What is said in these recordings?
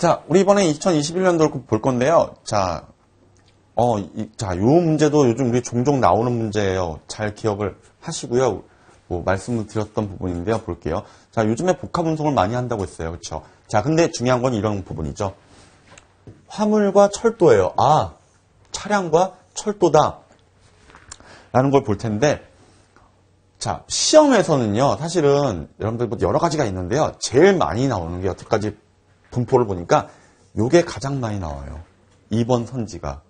자, 우리 이번에 2021년도를 볼 건데요. 자, 요 문제도 요즘 우리 종종 나오는 문제예요. 잘 기억을 하시고요. 말씀을 드렸던 부분인데요. 볼게요. 자, 요즘에 복합 운송을 많이 한다고 했어요. 그렇죠? 자, 근데 중요한 건 이런 부분이죠. 화물과 철도예요. 아, 차량과 철도다. 라는 걸 볼 텐데, 자, 시험에서는요, 사실은 여러분들 여러 가지가 있는데요. 제일 많이 나오는 게 여태까지 분포를 보니까 요게 가장 많이 나와요. 2번 선지가.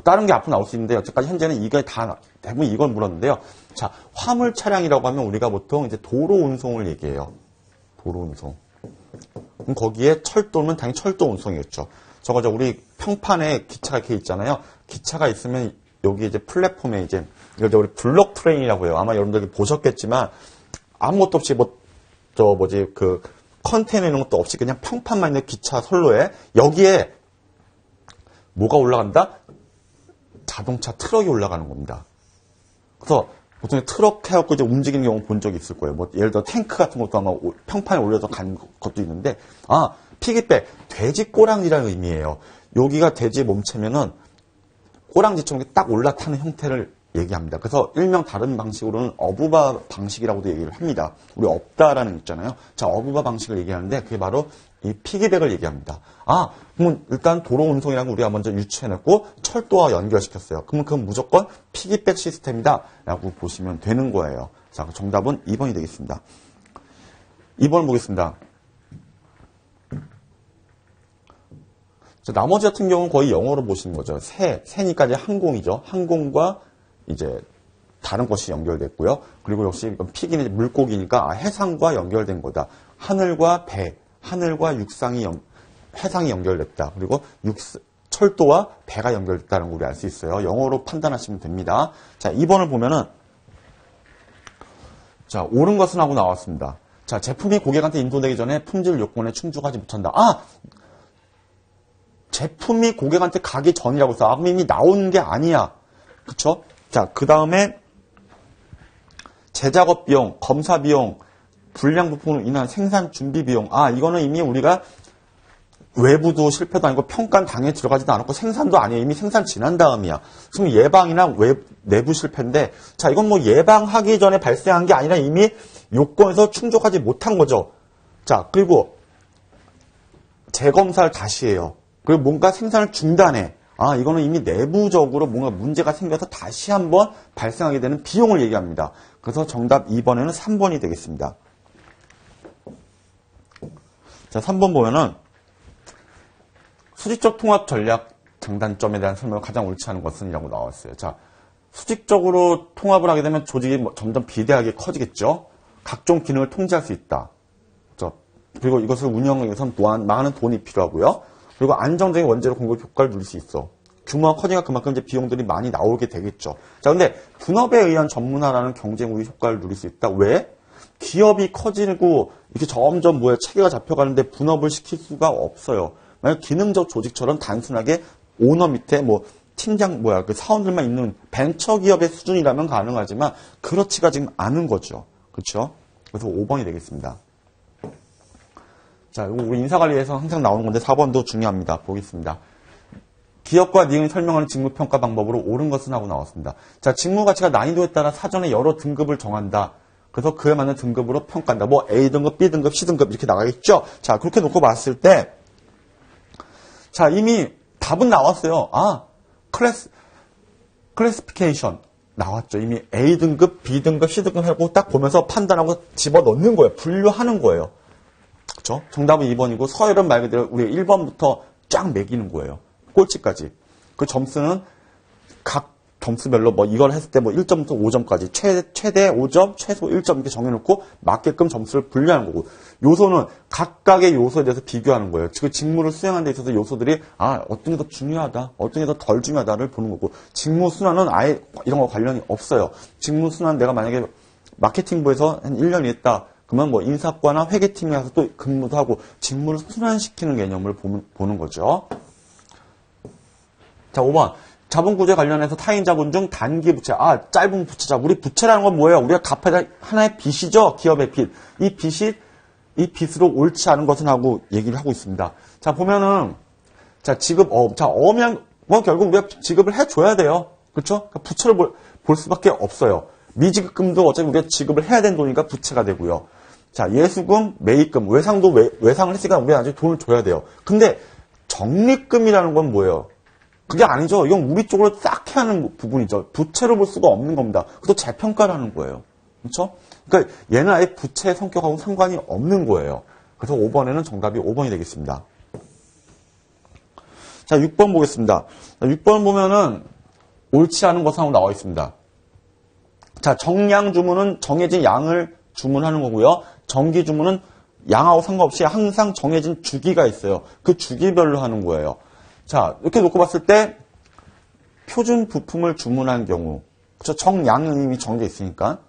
다른 게 앞으로 나올 수 있는데 여태까지 현재는 이게 다 대부분 이걸 물었는데요. 자, 화물 차량이라고 하면 우리가 보통 이제 도로 운송을 얘기해요. 도로 운송. 그럼 거기에 철도는 당연히 철도 운송이겠죠. 저거 우리 평판에 기차가 이렇게 있잖아요. 기차가 있으면 여기 이제 플랫폼에 이제 이걸 우리 블록 트레인이라고 해요. 아마 여러분들이 보셨겠지만 아무것도 없이 컨테이너 이런 것도 없이 그냥 평판만 있는 기차 선로에 여기에 뭐가 올라간다? 자동차 트럭이 올라가는 겁니다. 그래서 보통 트럭 해갖고 이제 움직이는 경우 본 적이 있을 거예요. 예를 들어 탱크 같은 것도 아마 평판에 올려서 간 것도 있는데, 피깃백, 돼지 꼬랑지라는 의미예요. 여기가 돼지 몸체면은 꼬랑지처럼 딱 올라타는 형태를 얘기합니다. 그래서 일명 다른 방식으로는 어부바 방식이라고도 얘기를 합니다. 우리 없다라는 있잖아요. 자, 어부바 방식을 얘기하는데 그게 바로 이 피기백을 얘기합니다. 그러면 일단 도로 운송이라는 거 우리가 먼저 유추해냈고 철도와 연결시켰어요. 그러면 그건 무조건 피기백 시스템이다 라고 보시면 되는 거예요. 자, 정답은 2번이 되겠습니다. 2번 보겠습니다. 자, 나머지 같은 경우는 거의 영어로 보시는 거죠. 새니까 이제 항공이죠. 항공과 이제 다른 것이 연결됐고요. 그리고 역시 피기는 물고기니까 해상과 연결된 거다. 하늘과 배, 하늘과 해상이 연결됐다. 그리고 철도와 배가 연결됐다는 걸 우리 알 수 있어요. 영어로 판단하시면 됩니다. 자, 2번을 보면은 자, 옳은 것은 하고 나왔습니다. 자, 제품이 고객한테 인도되기 전에 품질 요건에 충족하지 못한다. 제품이 고객한테 가기 전이라고 해서 그럼 이미 나온 게 아니야. 그쵸? 자, 그 다음에 제작업 비용, 검사 비용, 불량 부품으로 인한 생산 준비 비용. 이거는 이미 우리가 외부도 실패도 아니고 평가는 당연히 들어가지도 않았고 생산도 아니에요. 이미 생산 지난 다음이야. 그럼 예방이나 내부 실패인데, 자, 이건 뭐 예방하기 전에 발생한 게 아니라 이미 요건에서 충족하지 못한 거죠. 자, 그리고 재검사를 다시 해요. 그리고 뭔가 생산을 중단해. 이거는 이미 내부적으로 뭔가 문제가 생겨서 다시 한번 발생하게 되는 비용을 얘기합니다. 그래서 정답 2번에는 3번이 되겠습니다. 자, 3번 보면은 수직적 통합 전략 장단점에 대한 설명을 가장 옳지 않은 것은 이라고 나왔어요. 자, 수직적으로 통합을 하게 되면 조직이 점점 비대하게 커지겠죠. 각종 기능을 통제할 수 있다. 그리고 이것을 운영하기 위해서는 또한 많은 돈이 필요하고요. 그리고 안정적인 원재료 공급 효과를 누릴 수 있어. 규모가 커지니까 그만큼 이제 비용들이 많이 나오게 되겠죠. 자, 근데 분업에 의한 전문화라는 경쟁 우위 효과를 누릴 수 있다. 왜? 기업이 커지고 이렇게 점점 체계가 잡혀가는데 분업을 시킬 수가 없어요. 만약 기능적 조직처럼 단순하게 오너 밑에 팀장 그 사원들만 있는 벤처 기업의 수준이라면 가능하지만 그렇지가 지금 않은 거죠. 그렇죠? 그래서 5번이 되겠습니다. 자, 이거 우리 인사관리에서 항상 나오는 건데 4번도 중요합니다. 보겠습니다. 기업과 니은이 설명하는 직무평가 방법으로 옳은 것은 하고 나왔습니다. 자, 직무 가치가 난이도에 따라 사전에 여러 등급을 정한다. 그래서 그에 맞는 등급으로 평가한다. A등급, B등급, C등급 이렇게 나가겠죠? 자, 그렇게 놓고 봤을 때, 자, 이미 답은 나왔어요. 클래시피케이션 나왔죠. 이미 A등급, B등급, C등급 하고 딱 보면서 판단하고 집어넣는 거예요. 분류하는 거예요. 그렇죠? 정답은 2번이고 서열은 말 그대로 우리 1번부터 쫙 매기는 거예요. 꼴찌까지. 그 점수는 각 점수별로 이걸 했을 때 1점부터 5점까지 최대 5점, 최소 1점 이렇게 정해놓고 맞게끔 점수를 분류하는 거고, 요소는 각각의 요소에 대해서 비교하는 거예요. 그 직무를 수행하는 데 있어서 요소들이 어떤 게 더 중요하다, 어떤 게 더 덜 중요하다를 보는 거고, 직무 순환은 아예 이런 거 관련이 없어요. 직무 순환 내가 만약에 마케팅부에서 한 1년 일했다. 그러면 인사과나 회계팀에 가서 또 근무도 하고 직무를 순환시키는 개념을 보는 거죠. 자, 5번. 자본구조에 관련해서 타인 자본 중 단기 부채. 짧은 부채자. 우리 부채라는 건 뭐예요? 우리가 갚아야 될 하나의 빚이죠. 기업의 빚. 이 빚이 이 빚으로 옳지 않은 것은 하고 얘기를 하고 있습니다. 자, 보면은, 자, 어면, 뭐 결국 우리가 지급을 해줘야 돼요. 그렇죠? 그러니까 부채를 볼 수밖에 없어요. 미지급금도 어차피 우리가 지급을 해야 되는 돈이니까 부채가 되고요. 자, 예수금, 매입금, 외상도 외상을 했으니까 우리가 나중에 돈을 줘야 돼요. 근데 적립금이라는 건 뭐예요? 그게 아니죠. 이건 우리 쪽으로 싹 해야 하는 부분이죠. 부채로 볼 수가 없는 겁니다. 그것도 재평가라는 거예요. 그렇죠? 그러니까 얘는 아예 부채의 성격하고 상관이 없는 거예요. 그래서 5번에는 정답이 5번이 되겠습니다. 자, 6번 보겠습니다. 6번 보면은 옳지 않은 것하고 나와 있습니다. 자, 정량 주문은 정해진 양을 주문하는 거고요. 정기 주문은 양하고 상관없이 항상 정해진 주기가 있어요. 그 주기별로 하는 거예요. 자, 이렇게 놓고 봤을 때 표준 부품을 주문한 경우, 그렇죠? 정량은 이미 정해져 있으니까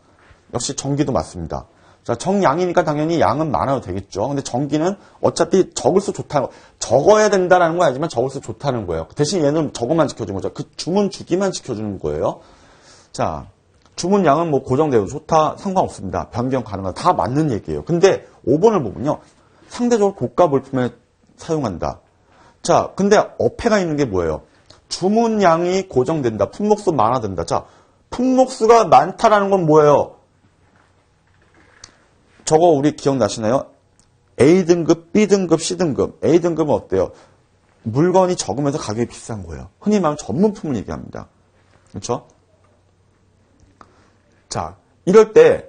역시 정기도 맞습니다. 자, 정량이니까 당연히 양은 많아도 되겠죠. 근데 정기는 어차피 적을수록 좋다는 거, 적어야 된다는 건 아니지만 적을수록 좋다는 거예요. 대신 얘는 저것만 지켜주는 거죠. 그 주문 주기만 지켜주는 거예요. 자, 주문량은 뭐 고정되어도 좋다, 상관없습니다. 변경 가능하다. 다 맞는 얘기예요. 근데 5번을 보면요. 상대적으로 고가 물품에 사용한다. 자, 근데 어폐가 있는 게 뭐예요? 주문량이 고정된다. 품목수 많아진다. 자, 품목수가 많다라는 건 뭐예요? 저거 우리 기억나시나요? A등급, B등급, C등급. A등급은 어때요? 물건이 적으면서 가격이 비싼 거예요. 흔히 말하면 전문품을 얘기합니다. 그렇죠? 자, 이럴 때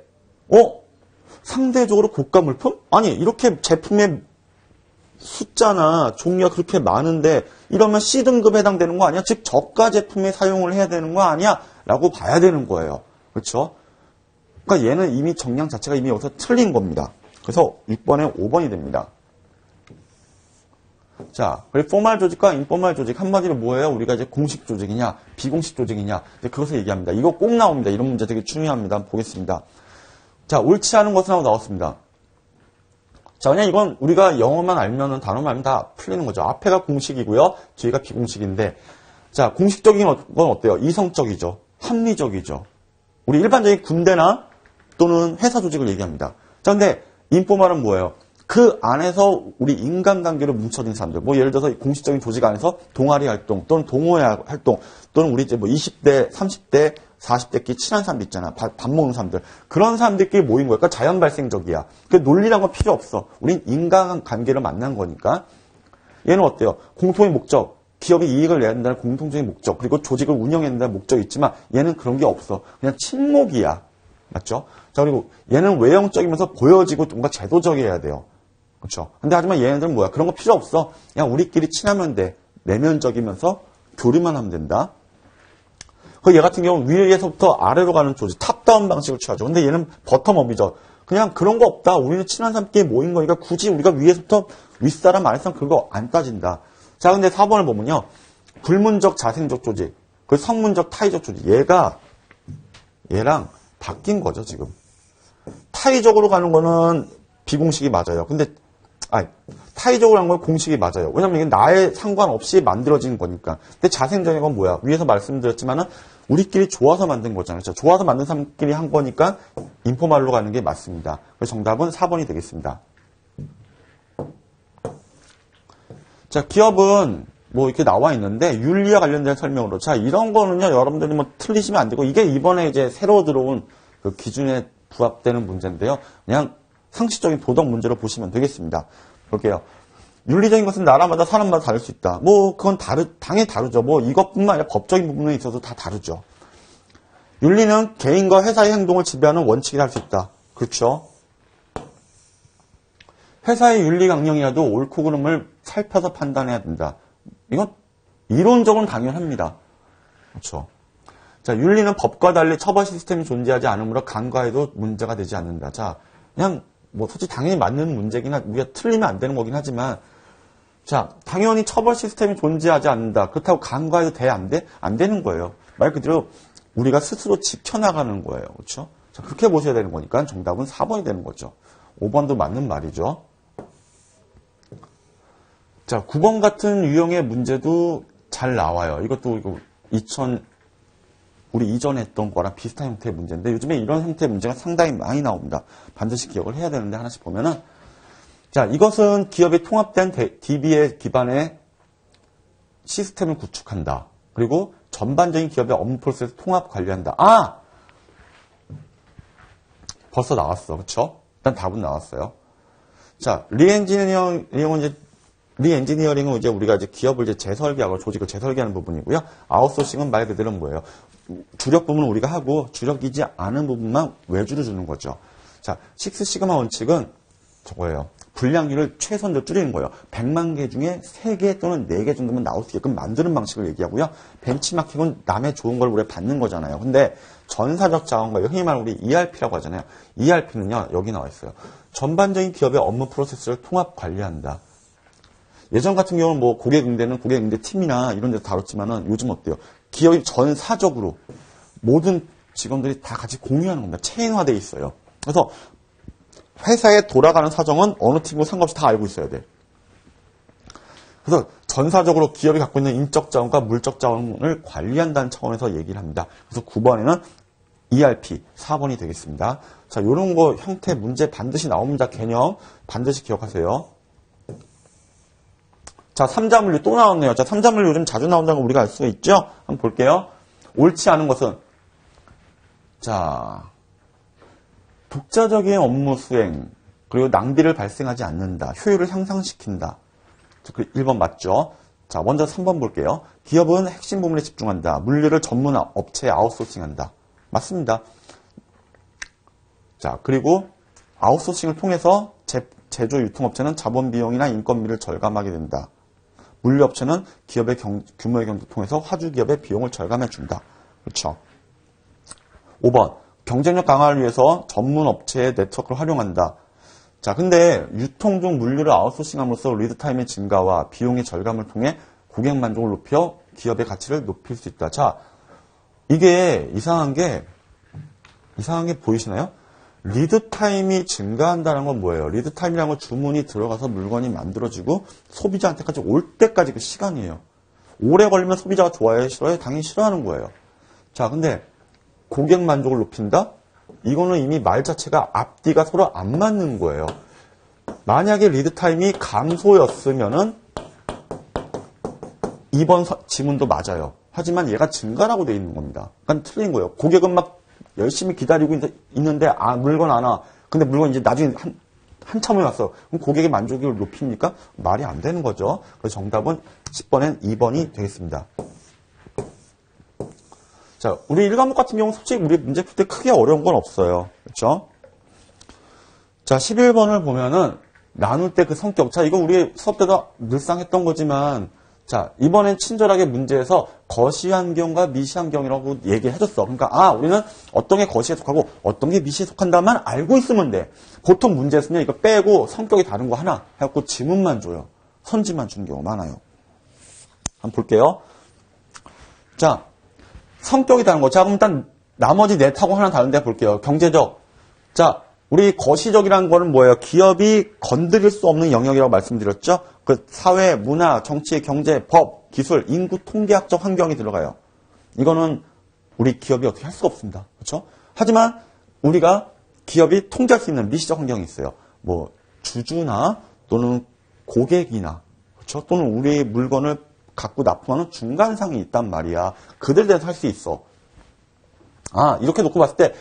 상대적으로 고가 물품? 아니, 이렇게 제품의 숫자나 종류가 그렇게 많은데 이러면 C등급에 해당되는 거 아니야? 즉 저가 제품에 사용을 해야 되는 거 아니야? 라고 봐야 되는 거예요. 그렇죠? 그러니까 얘는 이미 정량 자체가 이미 여기서 틀린 겁니다. 그래서 6번에 5번이 됩니다. 자, 그리고 포멀 조직과 인포멀 조직 한마디로 뭐예요? 우리가 이제 공식 조직이냐, 비공식 조직이냐, 이제 그것을 얘기합니다. 이거 꼭 나옵니다. 이런 문제 되게 중요합니다. 보겠습니다. 자, 옳지 않은 것은 하고 나왔습니다. 자, 그냥 이건 우리가 영어만 알면은 단어만 알면 다 풀리는 거죠. 앞에가 공식이고요, 뒤가 비공식인데, 자, 공식적인 건 어때요? 이성적이죠, 합리적이죠. 우리 일반적인 군대나 또는 회사 조직을 얘기합니다. 자, 근데 인포멀은 뭐예요? 그 안에서 우리 인간관계로 뭉쳐진 사람들, 뭐 예를 들어서 공식적인 조직 안에서 동아리 활동 또는 동호회 활동 또는 우리 이제 뭐 20대, 30대, 40대끼리 친한 사람들 있잖아. 밥 먹는 사람들. 그런 사람들끼리 모인 거니까 자연 발생적이야. 그 논리란 건 필요 없어. 우린 인간관계로 만난 거니까. 얘는 어때요? 공통의 목적, 기업이 이익을 내야 된다는 공통적인 목적, 그리고 조직을 운영해야 된다는 목적이 있지만 얘는 그런 게 없어. 그냥 친목이야. 맞죠? 자, 그리고 얘는 외형적이면서 보여지고 뭔가 제도적이어야 돼요. 그렇죠? 근데 하지만 얘네들은 뭐야? 그런 거 필요 없어. 그냥 우리끼리 친하면 돼. 내면적이면서 교류만 하면 된다. 그 얘 같은 경우는 위에서부터 아래로 가는 조직, 탑다운 방식을 취하죠. 근데 얘는 버텀업이죠. 그냥 그런 거 없다. 우리는 친한 사람끼리 모인 거니까 굳이 우리가 위에서부터 윗사람, 아랫사람 그런 거 안 따진다. 자, 근데 4번을 보면요. 불문적 자생적 조직, 그 성문적 타의적 조직. 얘랑 바뀐 거죠, 지금. 타의적으로 가는 거는 비공식이 맞아요. 근데 타의적으로 하는 건 공식이 맞아요. 왜냐면 이게 나에 상관없이 만들어진 거니까. 근데 자생적인 건 뭐야? 위에서 말씀드렸지만은 우리끼리 좋아서 만든 거잖아요. 그렇죠? 좋아서 만든 사람끼리 한 거니까 인포말로 가는 게 맞습니다. 그래서 정답은 4번이 되겠습니다. 자, 기업은 뭐 이렇게 나와 있는데 윤리와 관련된 설명으로. 자, 이런 거는요, 여러분들이 뭐 틀리시면 안 되고, 이게 이번에 이제 새로 들어온 그 기준에 부합되는 문제인데요. 그냥 상식적인 도덕 문제로 보시면 되겠습니다. 볼게요. 윤리적인 것은 나라마다 사람마다 다를 수 있다. 뭐 그건 당연히 다르죠. 뭐 이것뿐만 아니라 법적인 부분에 있어서 다 다르죠. 윤리는 개인과 회사의 행동을 지배하는 원칙이라 할 수 있다. 그렇죠. 회사의 윤리 강령이라도 옳고 그름을 살펴서 판단해야 된다. 이건 이론적으로는 당연합니다. 그렇죠. 자, 윤리는 법과 달리 처벌 시스템이 존재하지 않으므로 간과해도 문제가 되지 않는다. 자, 그냥 뭐 솔직히 당연히 맞는 문제긴 우리가 틀리면 안 되는 거긴 하지만, 자, 당연히 처벌 시스템이 존재하지 않는다. 그렇다고 간과해도 돼? 안 돼? 안 되는 거예요. 말 그대로 우리가 스스로 지켜나가는 거예요. 그렇죠? 자, 그렇게 보셔야 되는 거니까 정답은 4번이 되는 거죠. 5번도 맞는 말이죠. 자, 9번 같은 유형의 문제도 잘 나와요. 이것도 우리 이전에 했던 거랑 비슷한 형태의 문제인데 요즘에 이런 형태의 문제가 상당히 많이 나옵니다. 반드시 기억을 해야 되는데 하나씩 보면은, 자, 이것은 기업이 통합된 DB에 기반의 시스템을 구축한다. 그리고 전반적인 기업의 업무 프로세스 통합 관리한다. 아! 벌써 나왔어. 그쵸? 일단 답은 나왔어요. 자, 리엔지니어링은 이제 우리가 이제 기업을 이제 재설계하고 조직을 재설계하는 부분이고요. 아웃소싱은 말 그대로 뭐예요? 주력 부분은 우리가 하고 주력이지 않은 부분만 외주를 주는 거죠. 자, 식스 시그마 원칙은 저거예요. 분량률을 최선으로 줄이는 거예요. 100만 개 중에 3개 또는 4개 정도만 나올 수 있게끔 만드는 방식을 얘기하고요. 벤치마킹은 남의 좋은 걸 우리가 받는 거잖아요. 근데 전사적 자원과 흔히 말하는 우리 ERP라고 하잖아요. ERP는요. 여기 나와 있어요. 전반적인 기업의 업무 프로세스를 통합 관리한다. 예전 같은 경우는 뭐 고객응대는 고객응대 팀이나 이런 데서 다뤘지만은 요즘 어때요? 기업이 전사적으로 모든 직원들이 다 같이 공유하는 겁니다. 체인화되어 있어요. 그래서 회사에 돌아가는 사정은 어느 팀과 상관없이 다 알고 있어야 돼. 그래서 전사적으로 기업이 갖고 있는 인적 자원과 물적 자원을 관리한다는 차원에서 얘기를 합니다. 그래서 9번에는 ERP, 4번이 되겠습니다. 자, 이런 거 형태 문제 반드시 나옵니다. 개념 반드시 기억하세요. 자, 3자 물류 또 나왔네요. 자, 3자 물류 요즘 자주 나온다는 거 우리가 알 수가 있죠? 한번 볼게요. 옳지 않은 것은 자, 독자적인 업무 수행, 그리고 낭비를 발생하지 않는다. 효율을 향상시킨다. 1번 맞죠? 자, 먼저 3번 볼게요. 기업은 핵심 부분에 집중한다. 물류를 전문 업체에 아웃소싱한다. 맞습니다. 자, 그리고 아웃소싱을 통해서 제조 유통업체는 자본 비용이나 인건비를 절감하게 된다. 물류업체는 기업의 규모의 경쟁을 통해서 화주 기업의 비용을 절감해 준다. 그렇죠? 5번. 경쟁력 강화를 위해서 전문 업체의 네트워크를 활용한다. 자, 근데 유통 중 물류를 아웃소싱함으로써 리드타임의 증가와 비용의 절감을 통해 고객 만족을 높여 기업의 가치를 높일 수 있다. 자, 이게 이상한 게 보이시나요? 리드타임이 증가한다는 건 뭐예요? 리드타임이라는 건 주문이 들어가서 물건이 만들어지고 소비자한테까지 올 때까지 그 시간이에요. 오래 걸리면 소비자가 좋아해, 싫어해? 당연히 싫어하는 거예요. 자, 근데 고객 만족을 높인다? 이거는 이미 말 자체가 앞뒤가 서로 안 맞는 거예요. 만약에 리드타임이 감소였으면은 2번 지문도 맞아요. 하지만 얘가 증가라고 되어 있는 겁니다. 그러니까 틀린 거예요. 고객은 막 열심히 기다리고 있는데 물건 안 와. 근데 물건 이제 나중에 한참을 왔어. 그럼 고객의 만족을 높입니까? 말이 안 되는 거죠. 그래서 정답은 10번엔 2번이 되겠습니다. 자, 우리 1과목 같은 경우는 솔직히 우리 문제 풀 때 크게 어려운 건 없어요. 그렇죠? 자, 11번을 보면은 나눌 때 그 성격. 자, 이거 우리 수업 때도 늘상 했던 거지만 자, 이번엔 친절하게 문제에서 거시환경과 미시환경이라고 얘기를 해줬어. 그러니까 우리는 어떤 게 거시에 속하고 어떤 게 미시에 속한다만 알고 있으면 돼. 보통 문제에서는 이거 빼고 성격이 다른 거 하나 해갖고 지문만 줘요. 선지만 주는 경우가 많아요. 한번 볼게요. 자, 성격이 다른 거. 자, 그럼 일단 나머지 넷하고 하나 다른데 볼게요. 경제적. 자, 우리 거시적이라는 거는 뭐예요? 기업이 건드릴 수 없는 영역이라고 말씀드렸죠? 그 사회, 문화, 정치, 경제, 법, 기술, 인구, 통계학적 환경이 들어가요. 이거는 우리 기업이 어떻게 할 수가 없습니다. 그렇죠? 하지만 우리가 기업이 통제할 수 있는 미시적 환경이 있어요. 뭐 주주나 또는 고객이나 그렇죠? 또는 우리 물건을 갖고 납품하는 중간상이 있단 말이야. 그들 대해서 할 수 있어. 이렇게 놓고 봤을 때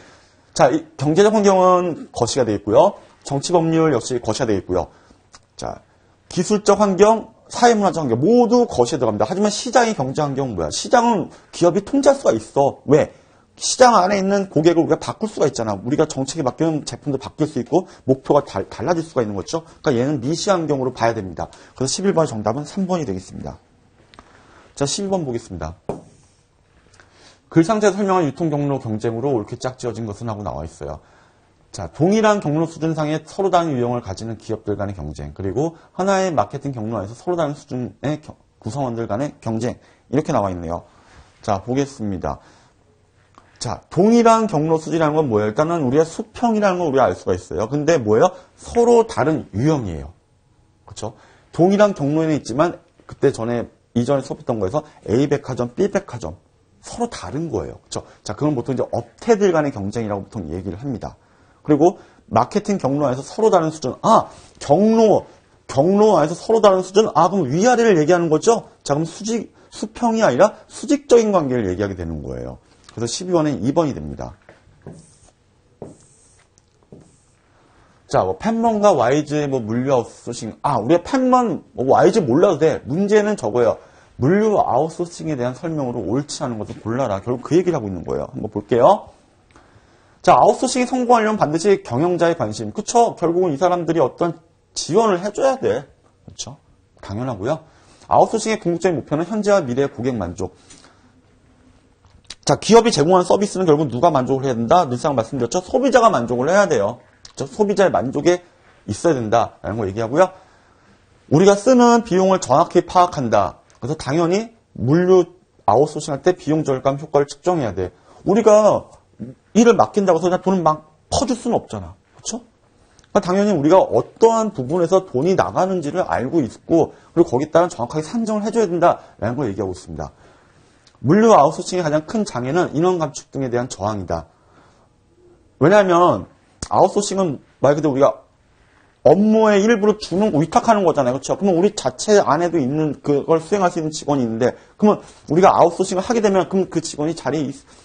자, 이 경제적 환경은 거시가 되어 있고요. 정치 법률 역시 거시가 되어 있고요. 자, 기술적 환경, 사회문화적 환경 모두 거시에 들어갑니다. 하지만 시장의 경제 환경은 뭐야? 시장은 기업이 통제할 수가 있어. 왜? 시장 안에 있는 고객을 우리가 바꿀 수가 있잖아. 우리가 정책이 바뀌면 제품도 바뀔 수 있고 목표가 달라질 수가 있는 거죠. 그러니까 얘는 미시 환경으로 봐야 됩니다. 그래서 11번의 정답은 3번이 되겠습니다. 자, 12번 보겠습니다. 글 상태에서 설명한 유통 경로 경쟁으로 옳게 짝지어진 것은 하고 나와 있어요. 자, 동일한 경로 수준상의 서로 다른 유형을 가지는 기업들 간의 경쟁, 그리고 하나의 마케팅 경로 안에서 서로 다른 수준의 구성원들 간의 경쟁, 이렇게 나와 있네요. 자, 보겠습니다. 자, 동일한 경로 수준이라는 건 뭐예요? 일단은 우리가 수평이라는 걸 우리가 알 수가 있어요. 근데 뭐예요? 서로 다른 유형이에요. 그렇죠? 동일한 경로에는 있지만 그때 이전에 수업했던 거에서 A 백화점, B 백화점 서로 다른 거예요. 그렇죠? 자, 그건 보통 이제 업태들 간의 경쟁이라고 보통 얘기를 합니다. 그리고 마케팅 경로 안에서 서로 다른 수준. 경로 안에서 서로 다른 수준. 그럼 위아래를 얘기하는 거죠? 자, 그럼 수평이 아니라 수직적인 관계를 얘기하게 되는 거예요. 그래서 12번은 2번이 됩니다. 자, 펜먼과 와이즈의 물류 아웃소싱. 우리가 펜먼, 와이즈 몰라도 돼. 문제는 저거예요. 물류 아웃소싱에 대한 설명으로 옳지 않은 것을 골라라. 결국 그 얘기를 하고 있는 거예요. 한번 볼게요. 자, 아웃소싱이 성공하려면 반드시 경영자의 관심. 그쵸? 결국은 이 사람들이 어떤 지원을 해줘야 돼. 그쵸? 당연하고요. 아웃소싱의 궁극적인 목표는 현재와 미래의 고객 만족. 자, 기업이 제공하는 서비스는 결국 누가 만족을 해야 된다? 늘상 말씀드렸죠? 소비자가 만족을 해야 돼요. 그쵸? 소비자의 만족에 있어야 된다라는 거 얘기하고요. 우리가 쓰는 비용을 정확히 파악한다. 그래서 당연히 물류 아웃소싱 할 때 비용 절감 효과를 측정해야 돼. 우리가 일을 맡긴다고 해서 그냥 돈을 막 퍼줄 수는 없잖아. 그렇죠? 그러니까 당연히 우리가 어떠한 부분에서 돈이 나가는지를 알고 있고 그리고 거기에 따라 정확하게 산정을 해줘야 된다라는 걸 얘기하고 있습니다. 물류 아웃소싱의 가장 큰 장애는 인원 감축 등에 대한 저항이다. 왜냐하면 아웃소싱은 말 그대로 우리가 업무의 일부를 주는, 위탁하는 거잖아요. 그렇죠? 그러면 우리 자체 안에도 있는 그걸 수행할 수 있는 직원이 있는데, 그러면 우리가 아웃소싱을 하게 되면, 그럼 그 직원이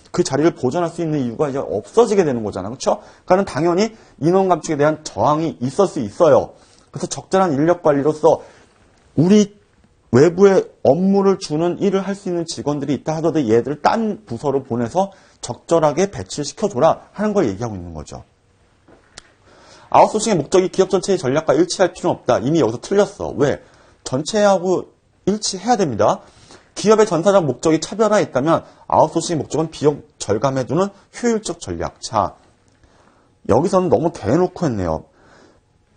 그 자리를 보존할 수 있는 이유가 이제 없어지게 되는 거잖아요. 그렇죠? 그러니까 당연히 인원 감축에 대한 저항이 있을 수 있어요. 그래서 적절한 인력 관리로서 우리 외부에 업무를 주는 일을 할 수 있는 직원들이 있다 하더라도 얘들을 딴 부서로 보내서 적절하게 배치를 시켜줘라 하는 걸 얘기하고 있는 거죠. 아웃소싱의 목적이 기업 전체의 전략과 일치할 필요는 없다. 이미 여기서 틀렸어. 왜? 전체하고 일치해야 됩니다. 기업의 전사적 목적이 차별화에 있다면 아웃소싱의 목적은 비용 절감해 두는 효율적 전략. 자, 여기서는 너무 대놓고 했네요.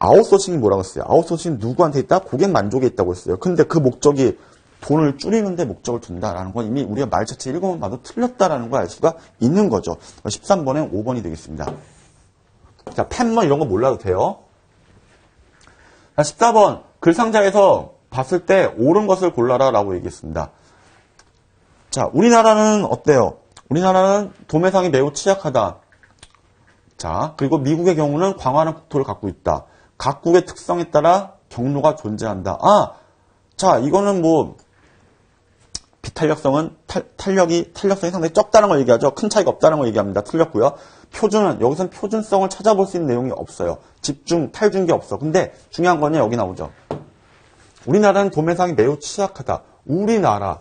아웃소싱이 뭐라고 했어요? 아웃소싱이 누구한테 있다? 고객 만족에 있다고 했어요. 근데 그 목적이 돈을 줄이는 데 목적을 둔다라는 건 이미 우리가 말 자체 읽어만 봐도 틀렸다라는 걸 알 수가 있는 거죠. 13번에 5번이 되겠습니다. 자, 펜먼 이런 거 몰라도 돼요. 자, 14번. 글 상자에서 봤을 때 옳은 것을 골라라 라고 얘기했습니다. 자, 우리나라는 어때요? 우리나라는 도매상이 매우 취약하다. 자, 그리고 미국의 경우는 광활한 국토를 갖고 있다. 각국의 특성에 따라 경로가 존재한다. 자, 이거는 비탄력성은 탄력성이 상당히 적다는 걸 얘기하죠. 큰 차이가 없다는 걸 얘기합니다. 틀렸고요. 표준은 여기서는 표준성을 찾아볼 수 있는 내용이 없어요. 집중, 탈중계 없어. 근데 중요한 거는 여기 나오죠. 우리나라는 도매상이 매우 취약하다. 우리나라.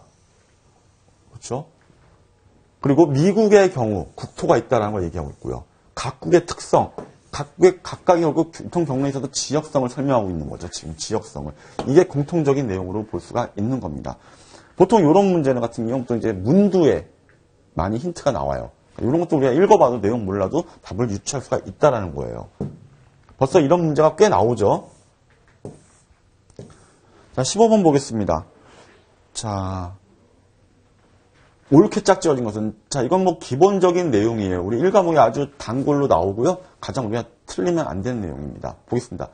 그렇죠? 그리고 미국의 경우 국토가 있다는 걸 얘기하고 있고요. 각국의 특성, 각각의 결국 교통 경로에 있어서 지역성을 설명하고 있는 거죠. 지금 지역성을. 이게 공통적인 내용으로 볼 수가 있는 겁니다. 보통 이런 문제는 같은 경우는 이제 문두에 많이 힌트가 나와요. 이런 것도 우리가 읽어봐도 내용 몰라도 답을 유추할 수가 있다라는 거예요. 벌써 이런 문제가 꽤 나오죠. 자, 15번 보겠습니다. 자, 옳게 짝지어진 것은, 자, 이건 기본적인 내용이에요. 우리 1과목에 아주 단골로 나오고요. 가장 우리가 틀리면 안 되는 내용입니다. 보겠습니다.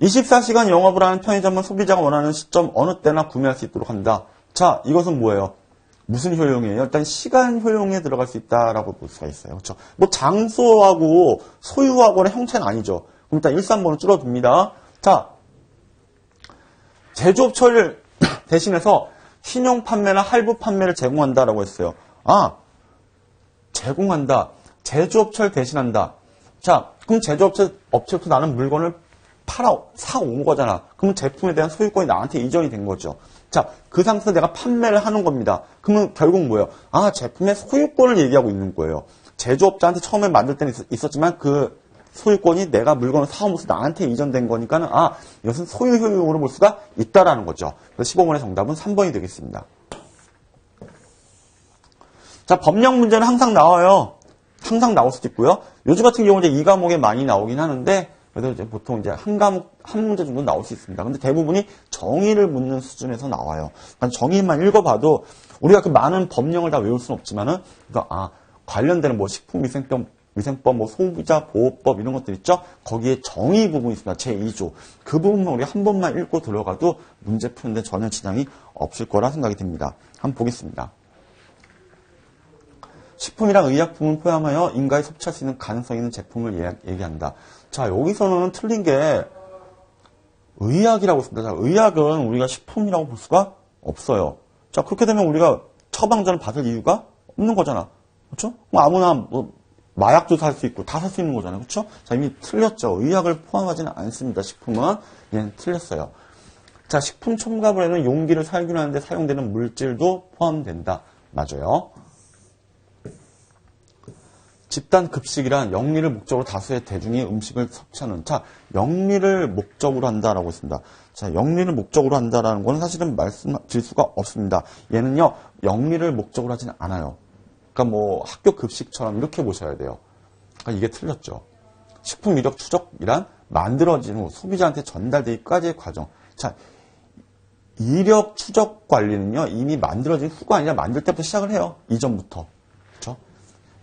24시간 영업을 하는 편의점은 소비자가 원하는 시점 어느 때나 구매할 수 있도록 한다. 자, 이것은 뭐예요? 무슨 효용이에요? 일단 시간 효용에 들어갈 수 있다라고 볼 수가 있어요. 그렇죠? 장소하고 소유하고는 형태는 아니죠. 그럼 일단 1, 3번은 줄어듭니다. 자, 제조업체를 대신해서 신용 판매나 할부 판매를 제공한다라고 했어요. 제공한다. 제조업체를 대신한다. 자, 그럼 제조업체부터 나는 물건을 사온 거잖아. 그러면 제품에 대한 소유권이 나한테 이전이 된 거죠. 자, 그 상태에서 내가 판매를 하는 겁니다. 그러면 결국 뭐예요? 제품의 소유권을 얘기하고 있는 거예요. 제조업자한테 처음에 만들 때는 있었지만 그 소유권이 내가 물건을 사오면서 나한테 이전된 거니까는 이것은 소유 효용으로 볼 수가 있다라는 거죠. 그래서 15번의 정답은 3번이 되겠습니다. 자, 법령 문제는 항상 나와요. 항상 나올 수도 있고요. 요즘 같은 경우는 이제 2과목에 많이 나오긴 하는데 그래서 이제 보통 이제 한 과목, 한 문제 정도 나올 수 있습니다. 근데 대부분이 정의를 묻는 수준에서 나와요. 그러니까 정의만 읽어봐도 우리가 그 많은 법령을 다 외울 수는 없지만은, 관련되는 식품위생법, 소비자 보호법 이런 것들 있죠? 거기에 정의 부분이 있습니다. 제2조. 그 부분만 우리 한 번만 읽고 들어가도 문제 푸는데 전혀 지장이 없을 거라 생각이 듭니다. 한번 보겠습니다. 식품이랑 의약품을 포함하여 인간이 섭취할 수 있는 가능성 있는 제품을 얘기한다. 자, 여기서는 틀린 게 의약이라고 했습니다. 자, 의약은 우리가 식품이라고 볼 수가 없어요. 자, 그렇게 되면 우리가 처방전을 받을 이유가 없는 거잖아. 그렇죠? 뭐 아무나 뭐 마약도 살 수 있고 다 살 수 있는 거잖아요. 그렇죠? 자, 이미 틀렸죠. 의약을 포함하지는 않습니다. 식품은. 얘는 틀렸어요. 자, 식품 첨가물에는 용기를 살균하는 데 사용되는 물질도 포함된다. 맞아요. 집단 급식이란 영리를 목적으로 다수의 대중이 음식을 섭취하는. 자, 영리를 목적으로 한다라고 했습니다. 자, 영리를 목적으로 한다라는 건 사실은 말씀드릴 수가 없습니다. 얘는요, 영리를 목적으로 하지는 않아요. 그러니까 뭐 학교 급식처럼 이렇게 보셔야 돼요. 그러니까 이게 틀렸죠. 식품 이력 추적이란 만들어진 후 소비자한테 전달되기까지의 과정. 자, 이력 추적 관리는요, 이미 만들어진 후가 아니라 만들 때부터 시작을 해요. 이전부터. 그렇죠?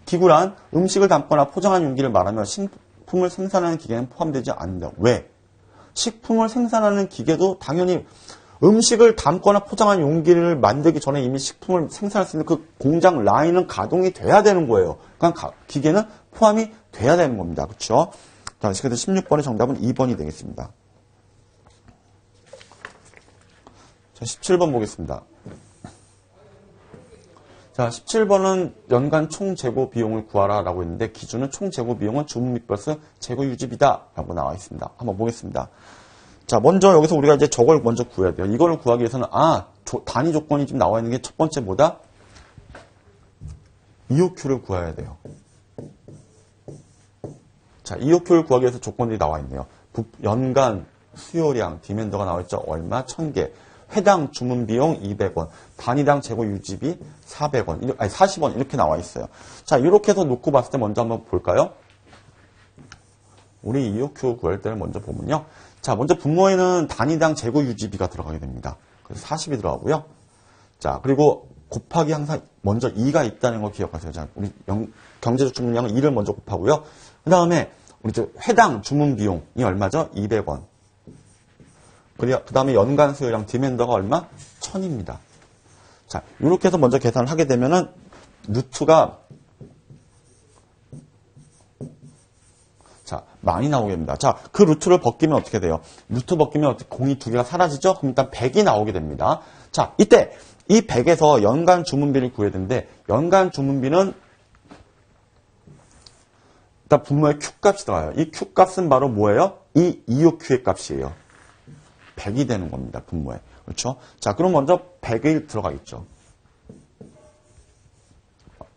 기구란 음식을 담거나 포장한 용기를 말하며 식품을 생산하는 기계는 포함되지 않는다. 왜? 식품을 생산하는 기계도 당연히 음식을 담거나 포장한 용기를 만들기 전에 이미 식품을 생산할 수 있는 그 공장 라인은 가동이 돼야 되는 거예요. 그러니까 기계는 포함이 돼야 되는 겁니다. 그렇죠? 자, 그래서 16번의 정답은 2번이 되겠습니다. 자, 17번 보겠습니다. 자, 17번은 연간 총 재고 비용을 구하라 라고 했는데 기준은 총 재고 비용은 주문 및 플러스 재고 유지비다 라고 나와 있습니다. 한번 보겠습니다. 자, 먼저 여기서 우리가 이제 저걸 먼저 구해야 돼요. 이걸 구하기 위해서는 단위 조건이 지금 나와 있는 게 첫 번째 뭐다? EOQ를 구해야 돼요. 자, EOQ를 구하기 위해서 조건들이 나와 있네요. 연간 수요량, 디맨더가 나와 있죠. 얼마? 1000개. 회당 주문 비용 200원, 단위당 재고 유지비 400원, 아니 40원 이렇게 나와 있어요. 자, 이렇게 해서 놓고 봤을 때 먼저 한번 볼까요? 우리 EOQ 구할 때를 먼저 보면요. 자, 먼저 분모에는 단위당 재고 유지비가 들어가게 됩니다. 그래서 40이 들어가고요. 자, 그리고 곱하기 항상 먼저 2가 있다는 거 기억하세요. 자, 우리 경제적 주문량은 2를 먼저 곱하고요. 그 다음에 우리 회당 주문 비용이 얼마죠? 200원. 그 다음에 연간 수요량 디맨더가 얼마? 1000입니다. 자, 이렇게 해서 먼저 계산을 하게 되면은 루트가 자, 많이 나오게 됩니다. 자, 그 루트를 벗기면 어떻게 돼요? 루트 벗기면 공이 두 개가 사라지죠? 그럼 일단 100이 나오게 됩니다. 자, 이때 이 100에서 연간 주문비를 구해야 되는데 연간 주문비는 일단 분모에 Q값이 들어가요. 이 Q값은 바로 뭐예요? 이 EOQ의 값이에요. 100이 되는 겁니다. 분모에. 그렇죠? 자, 그럼 먼저 100이 들어가겠죠.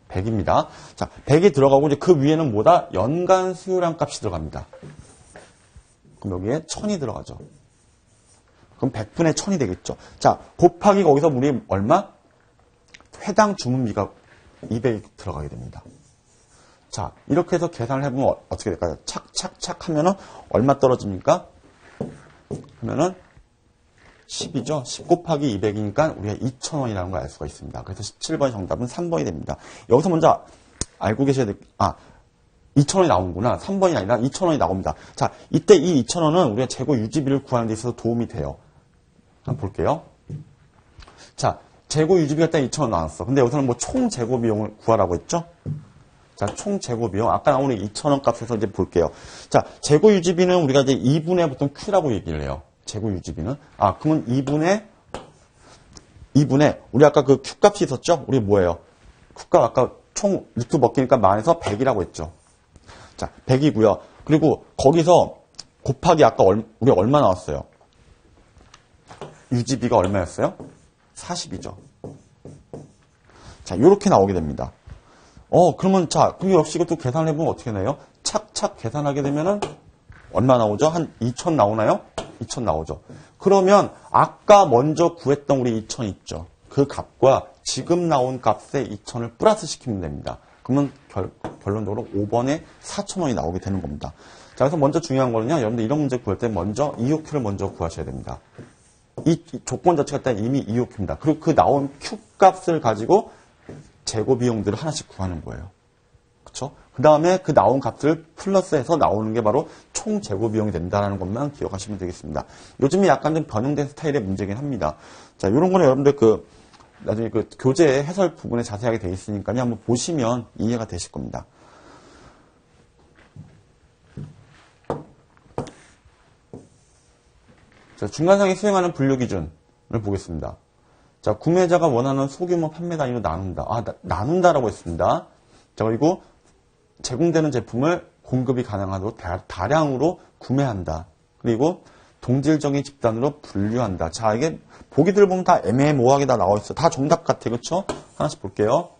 100입니다. 자, 100이 들어가고 이제 그 위에는 뭐다? 연간 수요량 값이 들어갑니다. 그럼 여기에 1000이 들어가죠. 그럼 100분의 1000이 되겠죠. 자, 곱하기 거기서 우리 얼마? 회당 주문비가 200이 들어가게 됩니다. 자, 이렇게 해서 계산을 해보면 어떻게 될까요? 착착착 하면은 얼마 떨어집니까? 하면은 10이죠. 10 곱하기 200이니까 우리가 2,000원이라는 걸 알 수가 있습니다. 그래서 17번의 정답은 3번이 됩니다. 여기서 먼저 알고 계셔야 될, 2,000원이 나오는구나. 3번이 아니라 2,000원이 나옵니다. 자, 이때 이 2,000원은 우리가 재고 유지비를 구하는 데 있어서 도움이 돼요. 한번 볼게요. 자, 재고 유지비가 딱 2,000원 나왔어. 근데 여기서는 뭐 총 재고 비용을 구하라고 했죠? 자, 총 재고 비용. 아까 나오는 2,000원 값에서 이제 볼게요. 자, 재고 유지비는 우리가 이제 2분의 보통 Q라고 얘기를 해요. 재고 유지비는. 그러면 2분의, 우리 아까 그 Q값이 있었죠? 우리 뭐예요? Q값 아까 총 루트 벗기니까 만에서 100이라고 했죠. 자, 100이고요. 그리고 거기서 곱하기 아까 우리 얼마 나왔어요? 유지비가 얼마였어요? 40이죠. 자, 요렇게 나오게 됩니다. 그러면 자, 그리고 역시 이것도 계산을 해보면 어떻게 나요? 착착 계산하게 되면은 얼마 나오죠? 한 2,000 나오나요? 2,000 나오죠. 그러면 아까 먼저 구했던 우리 2,000 있죠. 그 값과 지금 나온 값에 2,000을 플러스 시키면 됩니다. 그러면 결론적으로 5번에 4,000원이 나오게 되는 겁니다. 자, 그래서 먼저 중요한 거는요. 여러분들 이런 문제 구할 때 먼저 EOQ를 먼저 구하셔야 됩니다. 이 조건 자체가 일단 이미 EOQ입니다. 그리고 그 나온 Q 값을 가지고 재고 비용들을 하나씩 구하는 거예요. 그렇죠? 그 다음에 그 나온 값을 플러스해서 나오는 게 바로 총 재고 비용이 된다는 것만 기억하시면 되겠습니다. 요즘에 약간 좀 변형된 스타일의 문제긴 합니다. 자, 이런 거는 여러분들 나중에 교재 해설 부분에 자세하게 되어 있으니까요. 한번 보시면 이해가 되실 겁니다. 자, 중간상이 수행하는 분류 기준을 보겠습니다. 자, 구매자가 원하는 소규모 판매 단위로 나눈다. 나눈다라고 했습니다. 자, 그리고 제공되는 제품을 공급이 가능하도록 다량으로 구매한다. 그리고 동질적인 집단으로 분류한다. 자, 이게 보기들 보면 다 애매모호하게 다 나와 있어. 다 정답 같아. 그렇죠? 하나씩 볼게요.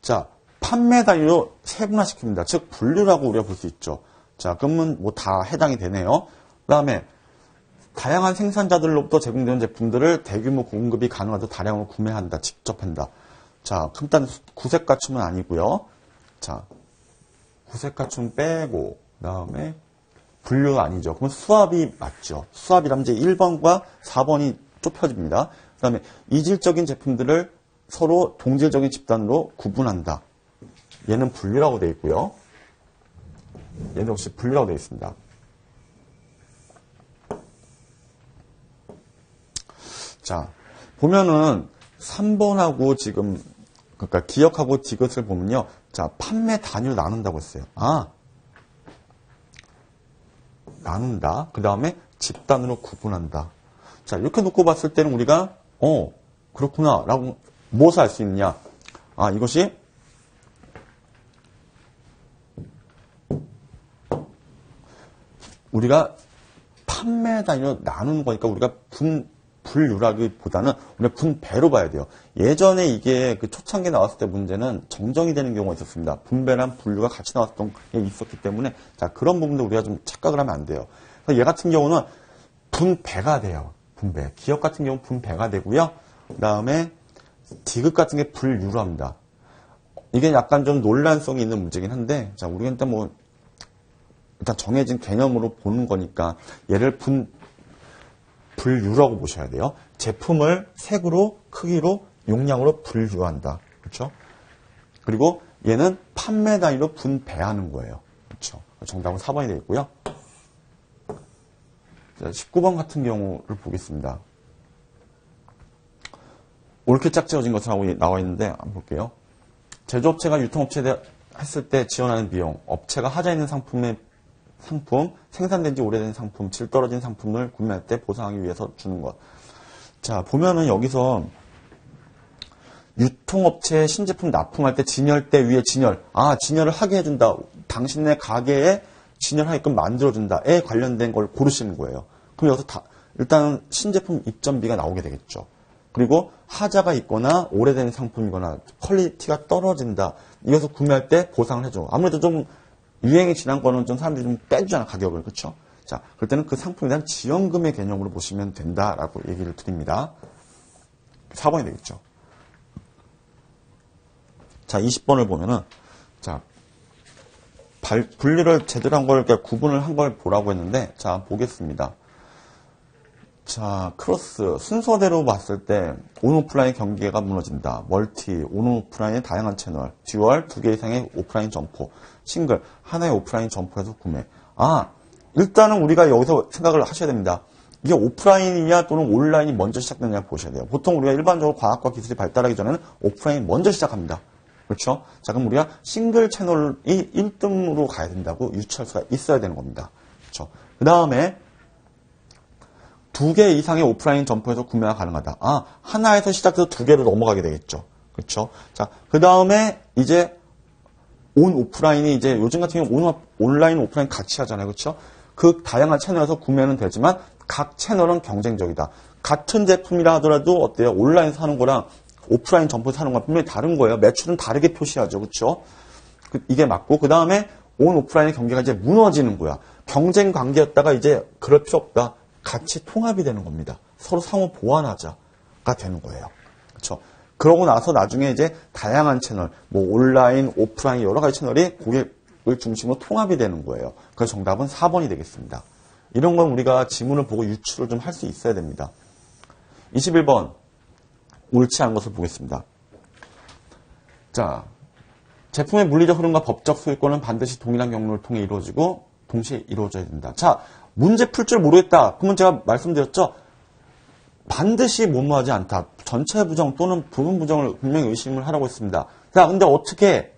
자, 판매 단위로 세분화시킵니다. 즉 분류라고 우리가 볼 수 있죠. 자, 그러면 뭐 다 해당이 되네요. 그다음에 다양한 생산자들로부터 제공되는 제품들을 대규모 공급이 가능하도록 다량으로 구매한다. 직접 한다. 자, 일단 구색 갖춤은 아니고요. 자, 구색 갖춤 빼고 그다음에 분류가 아니죠. 그럼 수압이 맞죠. 수압이라면 이제 1번과 4번이 좁혀집니다. 그다음에 이질적인 제품들을 서로 동질적인 집단으로 구분한다. 얘는 분류라고 되어 있고요. 얘는 역시 분류라고 되어 있습니다. 자, 보면은 3번하고 지금 그러니까 기억하고 디귿을 보면요. 자, 판매 단위로 나눈다고 했어요. 나눈다. 그 다음에 집단으로 구분한다. 자, 이렇게 놓고 봤을 때는 우리가 그렇구나 라고 무엇을 알 수 있느냐. 이것이 우리가 판매 단위로 나누는 거니까 우리가 분류라기보다는 우리가 분배로 봐야 돼요. 예전에 이게 그 초창기에 나왔을 때 문제는 정정이 되는 경우가 있었습니다. 분배랑 분류가 같이 나왔던 게 있었기 때문에 자, 그런 부분도 우리가 좀 착각을 하면 안 돼요. 얘 같은 경우는 분배가 돼요. 분배. 기억 같은 경우는 분배가 되고요. 그 다음에 디귿 같은 게 분류로 합니다. 이게 약간 좀 논란성이 있는 문제긴 한데 자, 우리가 일단 일단 정해진 개념으로 보는 거니까 얘를 분류라고 보셔야 돼요. 제품을 색으로, 크기로, 용량으로 분류한다. 그렇죠? 그리고 얘는 판매 단위로 분배하는 거예요. 그렇죠? 정답은 4번이 되어 있고요. 자, 19번 같은 경우를 보겠습니다. 옳게 짝지어진 것을 나와 있는데 한번 볼게요. 제조업체가 유통업체에 했을 때 지원하는 비용, 업체가 하자 있는 상품, 생산된 지 오래된 상품, 질 떨어진 상품을 구매할 때 보상하기 위해서 주는 것. 자, 보면은 여기서 유통업체에 신제품 납품할 때 진열대 위에 진열을 하게 해준다. 당신네 가게에 진열하게끔 만들어준다에 관련된 걸 고르시는 거예요. 그럼 여기서 일단 신제품 입점비가 나오게 되겠죠. 그리고 하자가 있거나 오래된 상품이거나 퀄리티가 떨어진다. 이것을 구매할 때 보상을 해줘. 아무래도 좀 유행이 지난 거는 좀 사람들이 좀 빼주잖아, 가격을. 그렇죠? 자, 그럴 때는 그 상품에 대한 지원금의 개념으로 보시면 된다라고 얘기를 드립니다. 4번이 되겠죠. 자, 20번을 보면은, 자, 분류를 제대로 한 걸, 그러니까 구분을 한 걸 보라고 했는데, 자, 보겠습니다. 자, 크로스. 순서대로 봤을 때, 온오프라인 경계가 무너진다. 멀티, 온오프라인의 다양한 채널, 듀얼, 2개 이상의 오프라인 점포, 싱글, 하나의 오프라인 점포에서 구매. 일단은 우리가 여기서 생각을 하셔야 됩니다. 이게 오프라인이냐 또는 온라인이 먼저 시작되느냐 보셔야 돼요. 보통 우리가 일반적으로 과학과 기술이 발달하기 전에는 오프라인이 먼저 시작합니다. 그렇죠? 자, 그럼 우리가 싱글 채널이 1등으로 가야 된다고 유추할 수가 있어야 되는 겁니다. 그렇죠? 그 다음에 2개 이상의 오프라인 점포에서 구매가 가능하다. 하나에서 시작해서 2개로 넘어가게 되겠죠. 그렇죠? 자, 그 다음에 이제 오프라인이 이제 요즘 같은 경우 온라인, 오프라인 같이 하잖아요. 그렇죠? 그 다양한 채널에서 구매는 되지만 각 채널은 경쟁적이다. 같은 제품이라 하더라도 어때요? 온라인에서 하는 거랑 오프라인 점포에서 하는 건 분명히 다른 거예요. 매출은 다르게 표시하죠. 그렇죠? 이게 맞고 그 다음에 오프라인의 경계가 이제 무너지는 거야. 경쟁 관계였다가 이제 그럴 필요 없다. 같이 통합이 되는 겁니다. 서로 상호 보완하자가 되는 거예요. 그렇죠? 그러고 나서 나중에 이제 다양한 채널, 온라인, 오프라인 여러 가지 채널이 고객을 중심으로 통합이 되는 거예요. 그래서 정답은 4번이 되겠습니다. 이런 건 우리가 지문을 보고 유추를 좀 할 수 있어야 됩니다. 21번 옳지 않은 것을 보겠습니다. 자, 제품의 물리적 흐름과 법적 소유권은 반드시 동일한 경로를 통해 이루어지고 동시에 이루어져야 된다. 자, 문제 풀 줄 모르겠다. 그러면 제가 말씀드렸죠. 반드시 뭐뭐하지 않다. 전체 부정 또는 부분 부정을 분명히 의심을 하라고 했습니다. 자, 근데 어떻게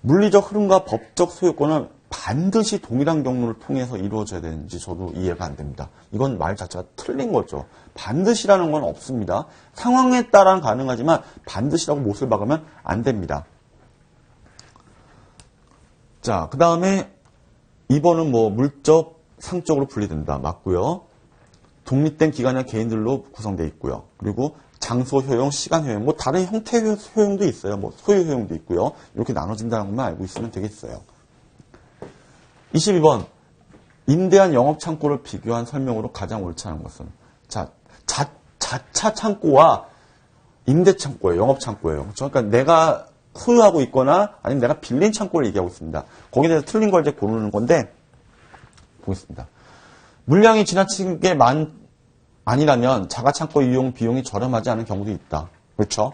물리적 흐름과 법적 소유권은 반드시 동일한 경로를 통해서 이루어져야 되는지 저도 이해가 안 됩니다. 이건 말 자체가 틀린 거죠. 반드시라는 건 없습니다. 상황에 따라 가능하지만 반드시라고 못을 박으면 안 됩니다. 자, 그 다음에 2번은 뭐 물적, 상적으로 분리된다. 맞고요. 독립된 기관이나 개인들로 구성되어 있고요. 그리고 장소 효용, 시간 효용, 뭐 다른 형태 효용도 있어요. 뭐 소유 효용도 있고요. 이렇게 나눠진다는 것만 알고 있으면 되겠어요. 22번. 임대한 영업창고를 비교한 설명으로 가장 옳지 않은 것은? 자, 자차 창고와 임대창고예요. 영업창고예요. 그렇죠? 그러니까 내가 소유하고 있거나 아니면 내가 빌린 창고를 얘기하고 있습니다. 거기에 대해서 틀린 걸 이제 고르는 건데, 보겠습니다. 물량이 지나치게 아니라면 자가창고 이용 비용이 저렴하지 않은 경우도 있다. 그렇죠?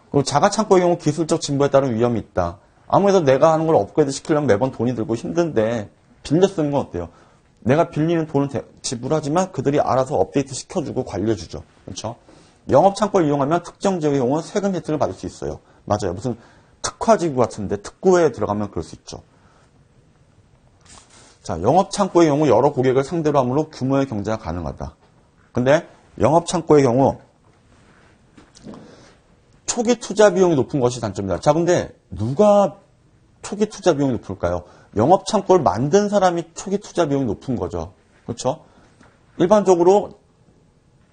그리고 자가창고의 경우 기술적 진보에 따른 위험이 있다. 아무래도 내가 하는 걸 업그레이드 시키려면 매번 돈이 들고 힘든데 빌려 쓰는 건 어때요? 내가 빌리는 돈을 지불하지만 그들이 알아서 업데이트 시켜주고 관리해주죠. 그렇죠? 영업창고를 이용하면 특정 지역의 경우 세금 혜택을 받을 수 있어요. 맞아요. 무슨 특화지구 같은데 특구에 들어가면 그럴 수 있죠. 자, 영업창고의 경우 여러 고객을 상대로 하므로 규모의 경제가 가능하다. 근데 영업창고의 경우 초기 투자 비용이 높은 것이 단점이다. 자, 근데 누가 초기 투자 비용이 높을까요? 영업창고를 만든 사람이 초기 투자 비용이 높은 거죠. 그렇죠? 일반적으로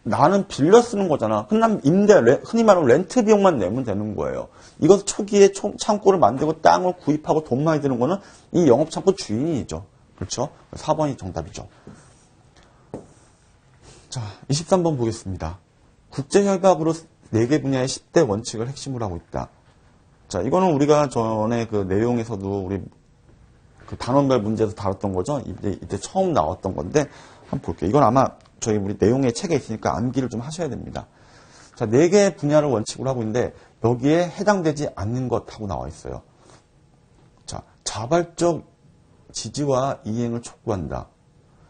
나는 빌려 쓰는 거잖아. 흔히 말하면 렌트 비용만 내면 되는 거예요. 이것 초기에 창고를 만들고 땅을 구입하고 돈 많이 드는 거는 이 영업창고 주인이죠. 그렇죠? 4번이 정답이죠. 자, 23번 보겠습니다. 국제협약으로 4개 분야의 10대 원칙을 핵심으로 하고 있다. 자, 이거는 우리가 전에 그 내용에서도 우리 그 단원별 문제에서 다뤘던 거죠. 이때 처음 나왔던 건데, 한번 볼게요. 이건 아마 우리 내용의 책에 있으니까 암기를 좀 하셔야 됩니다. 자, 4개 분야를 원칙으로 하고 있는데, 여기에 해당되지 않는 것 하고 나와 있어요. 자, 자발적 지지와 이행을 촉구한다.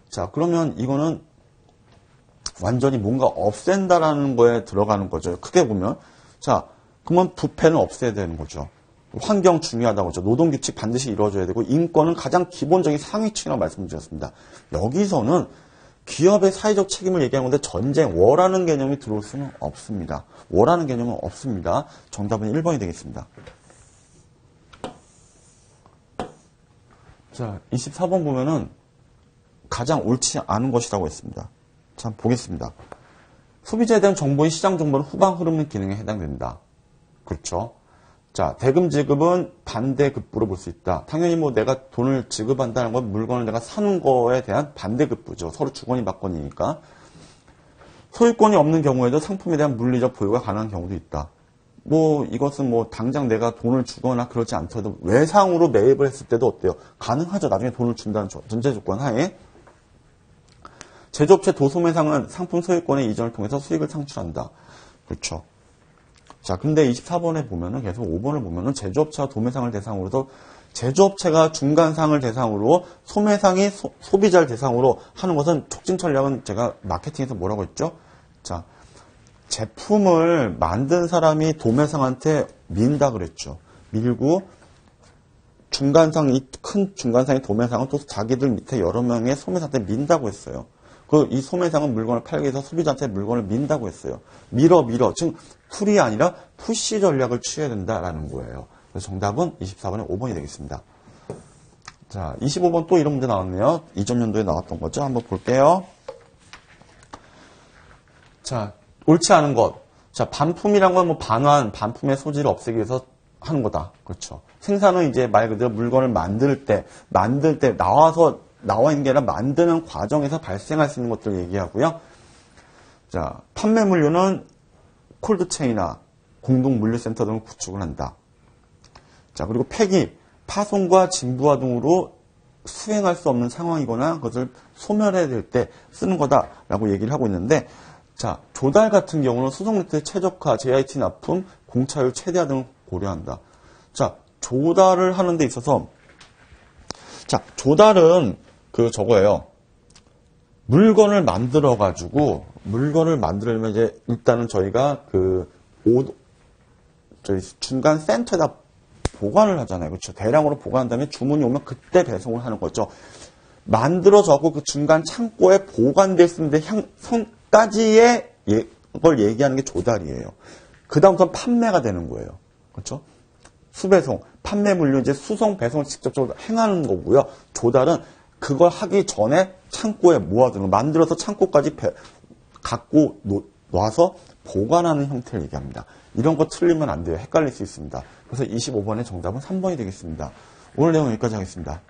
자, 그러면 이거는 완전히 뭔가 없앤다라는 거에 들어가는 거죠. 크게 보면. 자, 그러면 부패는 없애야 되는 거죠. 환경 중요하다고 하죠. 노동규칙 반드시 이루어져야 되고 인권은 가장 기본적인 상위층이라고 말씀드렸습니다. 여기서는 기업의 사회적 책임을 얘기하는 건데 전쟁, 워라는 개념이 들어올 수는 없습니다. 워라는 개념은 없습니다. 정답은 1번이 되겠습니다. 자, 24번 보면은 가장 옳지 않은 것이라고 했습니다. 자, 보겠습니다. 소비자에 대한 정보인 시장 정보는 후방 흐르는 기능에 해당된다. 그렇죠? 자, 대금 지급은 반대급부로 볼 수 있다. 당연히 뭐 내가 돈을 지급한다는 건 물건을 내가 사는 거에 대한 반대급부죠. 서로 주거니 받거니니까. 소유권이 없는 경우에도 상품에 대한 물리적 보유가 가능한 경우도 있다. 뭐 이것은 뭐 당장 내가 돈을 주거나 그렇지 않더라도 외상으로 매입을 했을 때도 어때요? 가능하죠. 나중에 돈을 준다는 전제 조건 하에. 제조업체 도소매상은 상품 소유권의 이전을 통해서 수익을 창출한다. 그렇죠. 자, 근데 24번에 보면은 계속 5번을 보면은 제조업체와 도매상을 대상으로도 제조업체가 중간상을 대상으로 소매상이 소비자를 대상으로 하는 것은 촉진 전략은 제가 마케팅에서 뭐라고 했죠? 자, 제품을 만든 사람이 도매상한테 민다 그랬죠. 밀고 중간상이 큰 중간상의 도매상은 또 자기들 밑에 여러 명의 소매상한테 민다고 했어요. 이 소매상은 물건을 팔기 위해서 소비자한테 물건을 민다고 했어요. 밀어. 즉, 풀이 아니라 푸시 전략을 취해야 된다라는 거예요. 그래서 정답은 24번에 5번이 되겠습니다. 자, 25번 또 이런 문제 나왔네요. 이전 연도에 나왔던 거죠. 한번 볼게요. 자, 옳지 않은 것. 자, 반품이란 건 뭐 반품의 소지를 없애기 위해서 하는 거다. 그렇죠. 생산은 이제 말 그대로 물건을 만들 때 나와 있는 게 아니라 만드는 과정에서 발생할 수 있는 것들을 얘기하고요. 자, 판매 물류는 콜드체인이나 공동물류센터 등을 구축을 한다. 자, 그리고 폐기, 파손과 진부화 등으로 수행할 수 없는 상황이거나 그것을 소멸해야 될 때 쓰는 거다라고 얘기를 하고 있는데, 자, 조달 같은 경우는 수송네트의 최적화, JIT 납품, 공차율 최대화 등을 고려한다. 자, 조달을 하는 데 있어서, 자, 조달은 저거예요. 물건을 만들려면 이제 일단은 저희가 저희 중간 센터에다 보관을 하잖아요. 그렇죠? 대량으로 보관한 다음에 주문이 오면 그때 배송을 하는 거죠. 만들어져고 그 중간 창고에 보관되어 있는데 성까지의 걸 얘기하는 게 조달이에요. 그 다음부터 판매가 되는 거예요. 그렇죠? 수배송, 판매 물류 이제 수송, 배송을 직접적으로 행하는 거고요. 조달은 그걸 하기 전에 창고에 모아두는 거, 만들어서 창고까지 갖고 놔서 보관하는 형태를 얘기합니다. 이런 거 틀리면 안 돼요. 헷갈릴 수 있습니다. 그래서 25번의 정답은 3번이 되겠습니다. 오늘 내용 여기까지 하겠습니다.